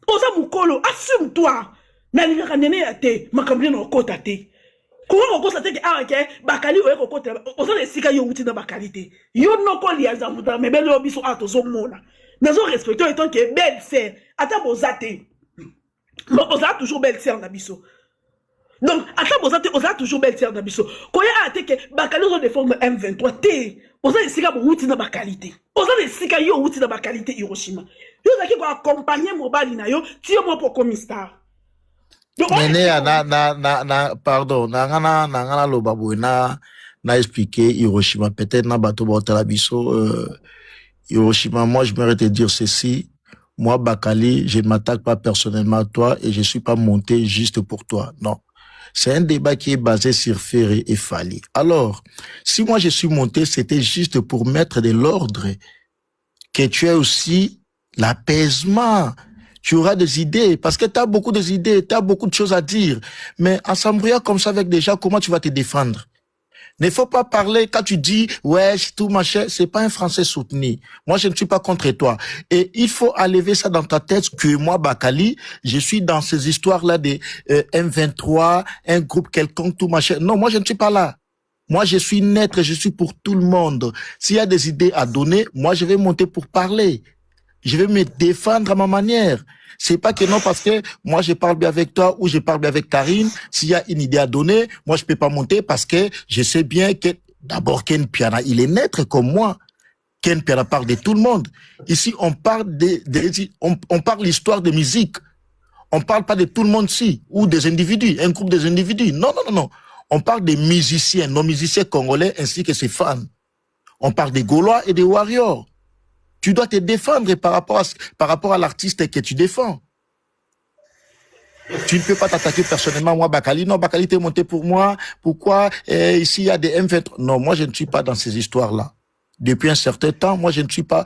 Oza mukolo, assume-toi. Nalingaka nene ya te, makambi na okota te. Comment on constate que Bakali ou Ekoko, on a des yo outil dans Bakalité. Yo no ko li azamuta, mais belle obiso ato zo mona. Nous avons respecté étant que belle sœur. Attends, bozate. Mais on a toujours belle sœur d'abisso. Donc, attends, bozate, on a toujours belle sœur d'abisso. Quand il y a até que Bakali ont des formes M23 T, on a des sika outil dans Bakalité. On a des sika yo outil dans Bakalité Hiroshima. Yo zaki ko accompagner mobali na yo, ti yo mo pour comme star. Nene, pardon, na lobabu na expliqué Hiroshima, peut-être na bateau Botalabiso, Hiroshima, moi je m'aurais te dire ceci, moi Bakali, je ne m'attaque pas personnellement à toi et je suis pas monté juste pour toi, non. C'est un débat qui est basé sur Ferré et Fali. Alors, si moi je suis monté, c'était juste pour mettre de l'ordre, que tu aies aussi l'apaisement. Tu auras des idées, parce que tu as beaucoup d'idées, tu as beaucoup de choses à dire. Mais en s'embrouillant comme ça avec des gens, comment tu vas te défendre? Ne faut pas parler quand tu dis, ouais, tout machin, c'est pas un français soutenu. Moi, je ne suis pas contre toi. Et il faut enlever ça dans ta tête que moi, Bakali, je suis dans ces histoires-là des M23, un groupe quelconque, tout machin. Non, moi, je ne suis pas là. Moi, je suis net, je suis pour tout le monde. S'il y a des idées à donner, moi, je vais monter pour parler. Je vais me défendre à ma manière. C'est pas que non, parce que moi, je parle bien avec toi ou je parle bien avec Karine. S'il y a une idée à donner, moi, je peux pas monter parce que je sais bien que, d'abord, Ken Piana, il est naître comme moi. Ken Piana parle de tout le monde. Ici, on parle on parle l'histoire de musique. On parle pas de tout le monde ici, ou des individus, un groupe des individus. Non, non, non, non. On parle des musiciens, nos musiciens congolais ainsi que ses fans. On parle des Gaulois et des Warriors. Tu dois te défendre par rapport à l'artiste que tu défends. Tu ne peux pas t'attaquer personnellement, moi, Bakali. Non, Bakali, t'es monté pour moi. Pourquoi ici, il y a des M23. Non, moi, je ne suis pas dans ces histoires-là. Depuis un certain temps, moi, je ne suis pas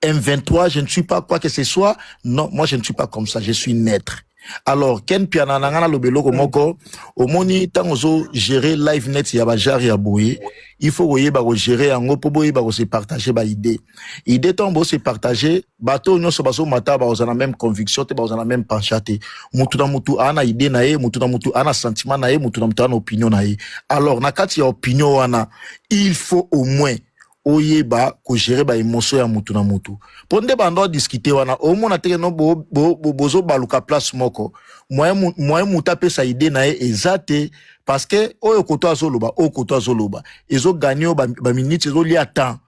M23, je ne suis pas quoi que ce soit. Non, moi, je ne suis pas comme ça. Je suis naître. Alors, Ken Piana nangana lobelo komoko, au moni tangozo gérer live net ya bajari ya boye, il faut voyer ba gérer en po boye ba se partager ba idée. Idée tombo se partager, bato nyonso baso mata ba ozana même conviction te ba ozana même penchate. Mutu na mutu ana idée na ye, mutu na mutu ana sentiment na ye, mutu na mutu ana opinion na ye. Alors, na kati ya opinion wana, il faut au moins oyeba ko gérer ba émotion ya mutu na mutu. Ponde bando discuter wana au moins na teke no bozo baluka place moko. Moi muta pe sa idée na ezate parce que oyo koto azoloba, o koto azoloba. Ezo gagner ba minute ezo li attend.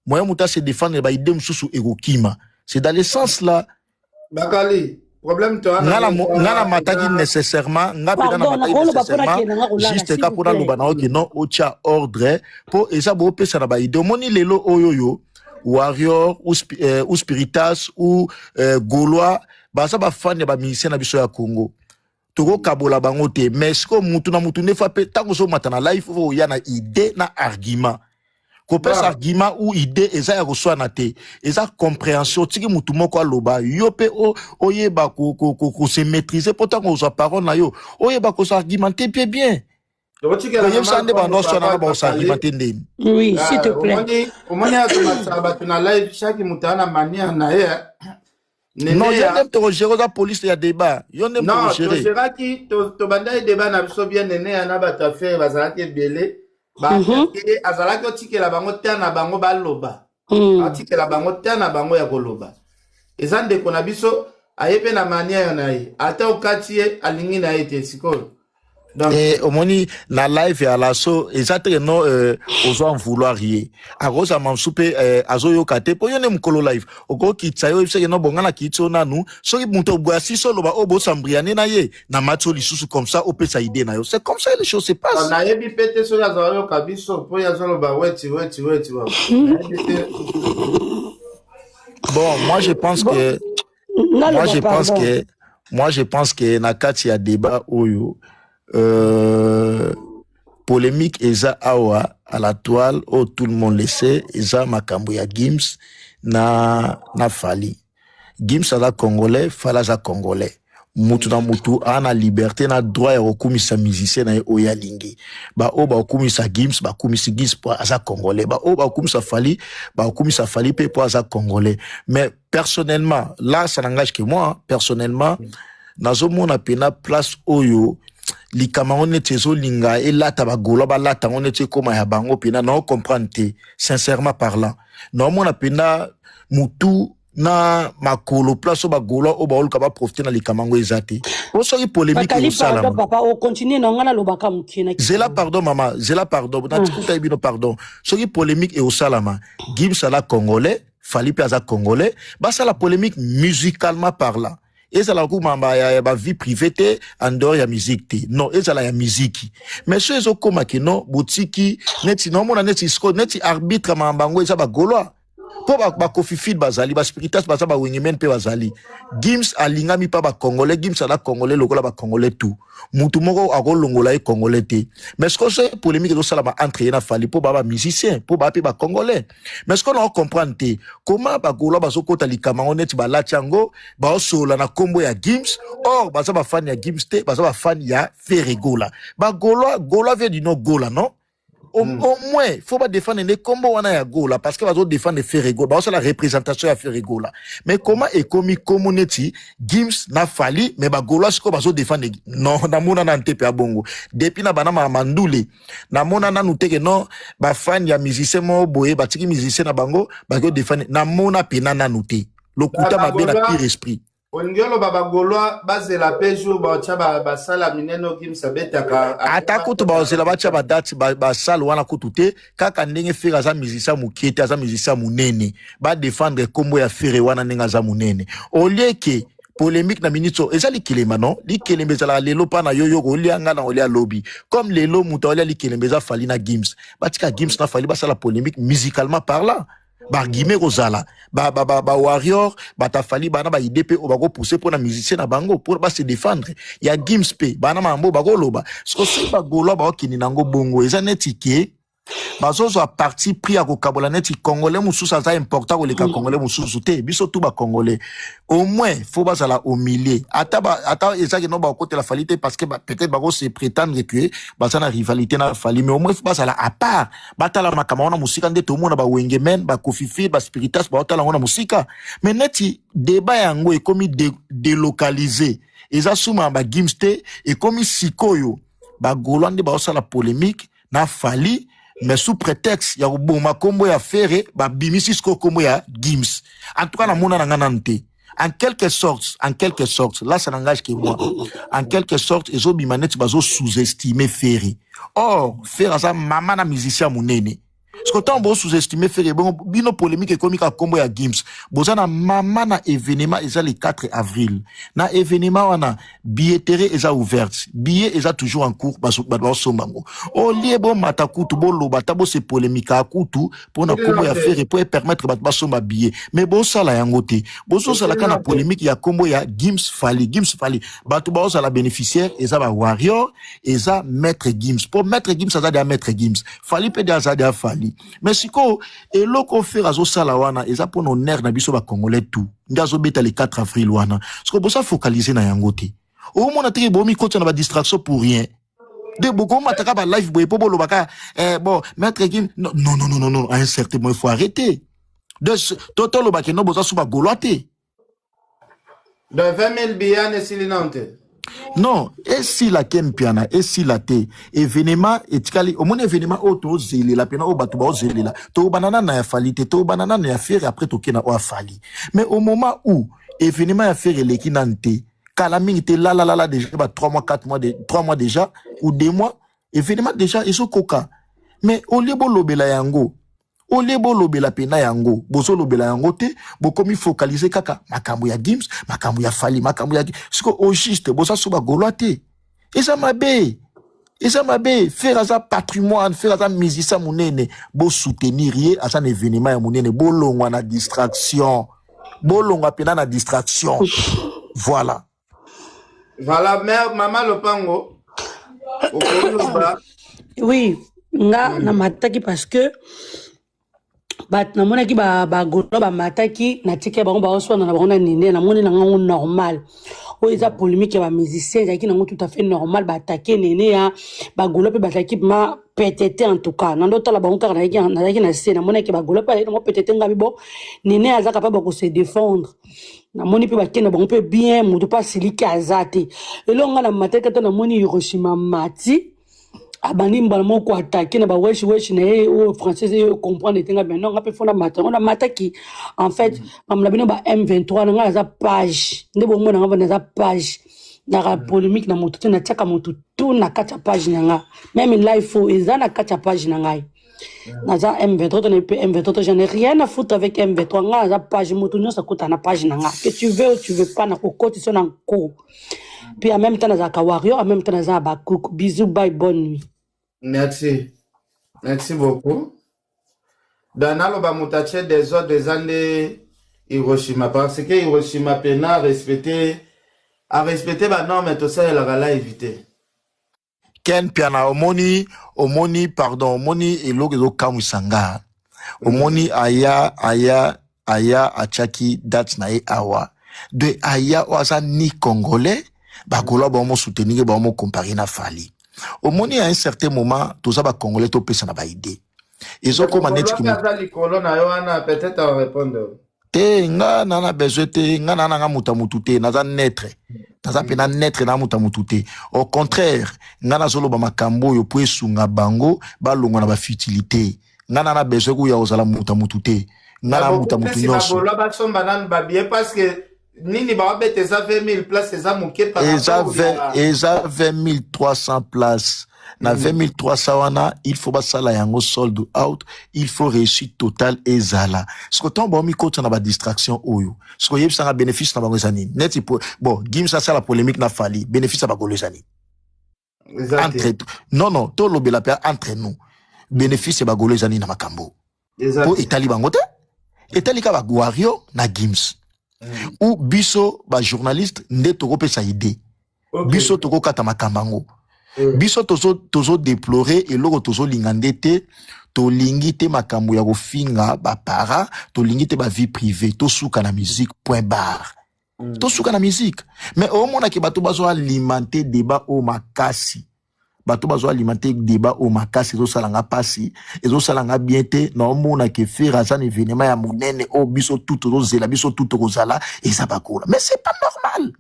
Moi muta se défendre ba idée mususu ekokima. C'est dans le sens là. Bakali problème toi ngala mataki nécessairement juste ka pour la lobana que non ocha ordre pour esa bo pesa na ba idée moni lelo oyoyo warrior ou spiritas ou gaulois ba sa ba fan ya ba musicien na biso ya Congo toko kabola bango te mais ko mutu na mutu ne fa pe tango so matana life fo ya na idée na argument ko pesa argument ou idée eza ya reçoit na te eza compréhension tiki mutu moko aloba yo pe oyeba ko se maîtriser pourtant ko sa parole na yo oyeba ko s'argumenter bien. Oui, s'il te plaît. Non, il y a te gérer la police, il y a débat. Non, tu gérer qui, tu banda débat na biso bien néné na ba ta faire bazalaki belé. Ba ke azalaki otikela bango tana bango baloba. Atikela bango tana bango ya koloba. Ezande ko na biso ayepe na manière na ye. Ata okatie alingi na ete sikoyo. Et au moni la live à la so exactement aux en vouloir rier a rosa mamsupe azoyo kate po yone mukolo live oko kitsayo ibse no bongana kitso nanu so muto boasi so loba obo sambriane na ye na matso lisusu comme ça opesa idée na yo c'est comme ça les choses se passent na yebi pete so ya zoyo kabiso po ya zo loba weti bon moi je pense que na kati ya débat oyo polémique eza awa à la toile où tout le monde le sait eza makambo ya Gims na Fali. Gims ala congolais, Fala za congolais. mutu na mutu ana liberté na droit ya kokumisa musicien na oya lingi ba o ba kokumisa Gims ba kokumisa Gims po aza congolais ba o ba kokumisa Fally ba kokumisa Fally pe po aza congolais. Mais personnellement là ça n'engage que moi personnellement nazomona pena place oyo likama onete zo linga et là tabagola ba lata onete koma ya bango pena non comprendre te sincèrement parlant non mona pena mutu na makolo place ba gola o ba oluka ba profiter na likamango ezate o so polémique au sala papa o continue na ngana lobaka mukina zela pardon maman zela pardon na tikuta bino pardon so polémique et au salama Gims ala congolais Fally pe aza congolais ba ça la polémique musicalement parlant. Et ça la koumamba ya vie privée en dehors ya musique te non et ça la ya musique mais ceux zo koma ke non boutique neti non mona neti score neti arbitre mambango eza ba golois po ba Kofi Feed bazali ba Spiritas baza ba Wingemen pe bazali Gims alingami pa ba congolais Gims ala congolais lokola ba congolais tout mutu moko akolongola e congolais te mais ce que c'est polémique do sala ba entre na Fally po ba musicien po ba pe ba congolais mais ce qu'on comprendre te comment ba golois bazokota likama oneti ba lachango ba osola na kombo ya Gims or baza ba fan ya Gims te baza ba fan ya Ferregola ba golois vient du nom Gola non. Au moins, faut pas défendre les combos wana ya Gola parce que va défendre Ferregola, c'est la représentation ya Ferregola. Mais comment est commis community Gims na Fally mais ba Gola siko ba défendre non na mona na ntepe ya bongo. Depuis na bana mandule na mona na nuteke non ba fan ya musicien mo boye ba tiki musicien na bango ba go défendre na mona pena na nuté. Lokuta ba bien na pire esprit. Ongelo baba golwa bazela pejo ba cha ba sala mineno Gims abetaka atakutu ba ozela ba cha ba date ba sala wana kutute kaka ndenge fera za musicien mukete za musicien munene ba défendre kombo ya fere wana ndenge za munene olieke polémique na minito ezali kilema non likelembe za lelo pa na yoyo olianga na olia lobby comme lelo muta olia likelembe za Fally na Gims batika Gims na Fally ba sala polémique musicalement parlant ba guimé rozala ba warrior ba ta Fally bana ba IDP o ba ko pousser pour na musicien na bango pour ba se défendre ya Gims pe bana mambo ba ko loba so si ba golo ba okini nango bongo eza netike bazozo a parti pris à kokabola neti congolais mususu ça important que les congolais mususu te biso tout ba congolais au moins faut ba la au milieu ata ezaki no ba côté la Fally parce que peut-être ba se prétendre que ba ça na rivalité na Fally mais au moins faut ba la à part ba tala makama wana musika nde to mona ba Wingemen ba Kofi Feed ba Spiritas ba tala wana musika mais neti débat yango e comme délocalisé eza suma ba Gims te et comme sikoyo ba golande ba la polémique na Fally mais sous prétexte ya boma kombo ya fere ba bimisi sko kombo ya Gims en tout cas na mona na nganante en quelque sorte là ça n'engage que moi en quelque sorte ezo bimaneti bazo sous-estimer fere or fere ça mama na musicien munene ce que tant bo sous-estimer fere bon bino polémique et comique à kombo ya Gims bozana mama na événement eza le 4 avril na événement wana billetterie eza ouverte billet eza toujours en cours ba sombango o lié bon matakutu bo loba tabo se polémique à kutu pour na kombo ya fere pour permettre ba somba billet mais bo sala yango te bo so sala kana polémique ya kombo ya Gims Fally ba to ba sala bénéficiaire eza ba warrior eza maître Gims pour maître Gims eza de maître Gims Fally pe eza de Fally mais siko eloko fera zo sala wana eza pour honneur na biso ba congolais tout ngazo beta le 4 avril wana siko bosa focaliser na yango te o mona te bo mi kotsa na ba distraction pour rien de beaucoup mataka ba live boy po bolo baka bon maître Gims non à un certain moment il faut arrêter de toto lo bakeno bosa suba goloate de 20 000 billets et silinante. Non, et si la ken piana, et si la te, événement, et tikali, au moins événement, auto zéli, la pena, au batuba, au zéli, la, to banana na ya Fally, to banana na ya faire, après to kena o Fally. Mais au moment où, événement ya faire, les kinante, kalaming te la, déjà, 3 mois, 4 mois, 3 mois déjà, ou 2 mois, événement déjà, et so koka. Mais, au libo lobela yango, au lebo lobela pena yango bozo lobela yango te bo komi focaliser kaka makambo ya Gims makambo ya Fally makambo ya siko au juste boza suba goloate eza mabe faire ça patrimoine faire ça musicien munene bo soutenir ye à un événement ya munene bo longwa na distraction voilà mère maman Lopango oui nga na mataki parce que bat na mona ki ba golo ba mataki na tike ba oswana na ba nini na moni na ngango normal oh ils a polémique ya ba musicien ça qui tout à fait normal ba attaquer Néné ya ba golo pe ba attaquer ma peut-être en tout cas nando tala ba onka na ki na scène mona ke ba golo pa mo peut-être ngabi bon Néné aza capable de se défendre na moni pe ba kena ba on peut bien mutu pas siliki azate elonga na mateka to na moni Hiroshima mati abandi mbala moko attaquer na ba wesh na o français comprendre tenga ben non ngape fona mata on a mata qui en fait amla bino ba M23 nga za page ndebo mona nga na za page na polémique na motu na tchaka motu tout na kacha page nga même live fo ezana kacha page nga na za M23 ne M23 je n'ai rien à foutre avec M23 nga za page motu nyosa kota na page nga que tu veux ou tu veux pas na kokoti so na ko puis en même temps na za kawario en même temps na za bakuk bisous bye bonne nuit. Merci beaucoup. Danalo ba mutache des autres des années Hiroshima parce que Hiroshima pena a respecté ba norme tout ça la gala éviter. Ken piana omoni elogezo kamusanga. Omoni aya achaki date na awa. De aya oasa ni congolais ba kola ba mo soutenir ba mo comparer na Fali. Omoni à un certain moment tout ça ba congolais to pesa na ba idée. Ils ont comme net qui peut-être à répondre. Te nga nana besoin te nga nana nga mutamutu te naza netre naza pena netre na mutamutu te au contraire nga na solo ba makambo yo po esunga bango ba longo na ba futilité nga nana besoin ku ya ozala mutamutu te nga na mutamutu nyonso ba somba nan ba bien parce que nini ba bete za 20 000 places eza muke par rapport eza 20 300 places. Na 20 300 wana, il faut pas ça la yango sold out, il faut réussite totale et zala. Ce que ton bon mi côté na ba distraction oyo. Ce que yeb ça bénéfice na ba ngozani. Net bon, gim ça la polémique na Fali, bénéfice à ba golezani. Entre non, to lobela pa entre nous. Bénéfice ba golezani na makambo. Po Italie bangote? Italie ka ba Guario na Gims. Ou biso ba journaliste nde toko pe sa idée. Biso toko kata makambango. Biso tozo déplorer et loko tozo lingandete to lingite makambo ya kofinga ba para to lingite ba vie privée to suka na musique point barre to suka na musique mais au mona ke bato bazo alimenter débat au makasi bato bazo alimenter débat au makasi zo salanga pasi ezo salanga bien te na mona ke faire ça événement ya monene o biso tout tozo zela biso tout kozala et ça ba kola mais c'est pas normal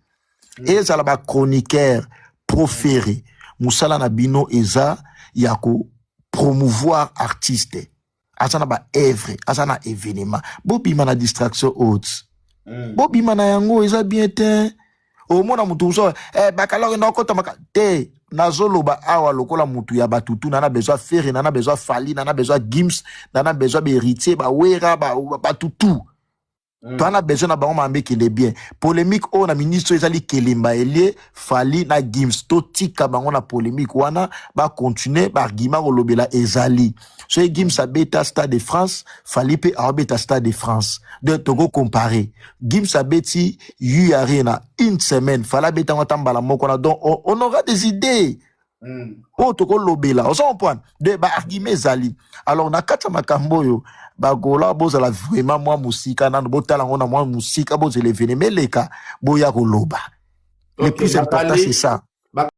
et ça la ba chroniqueur proféré Moussala na bino eza yako promouvoir artiste. Asana ba œuvre, asana événement. Bobi mana distraction haute. Bobi mana yango eza bien te. O mona mutu so bakala na kota maka te nazolo ba awa lokola mutu ya batutu nana besoin faire nana besoin Fali nana besoin Gims nana besoin héritier ba wera ba batutu. Twana besoin na bango mambe qui est bien. Polémique o na ministre ezali Kelimba elie Fali na Gims to tika bango na polémique wana ba continuer ba argument kolobela ezali. So Gims a beta Stade de France, Fali pe a beta Stade de France. De togo comparer. Gims a beti yu arena une semaine, Fala beta ngotambala moko na donc on aura des idées. Oh toko lobela. On s'en point de ba argument ezali. Alors na kata makambo yo bagola bozala vraiment moi musika na botala ngona moi musika bozele l'événement leka boya koloba. Le plus important c'est ça.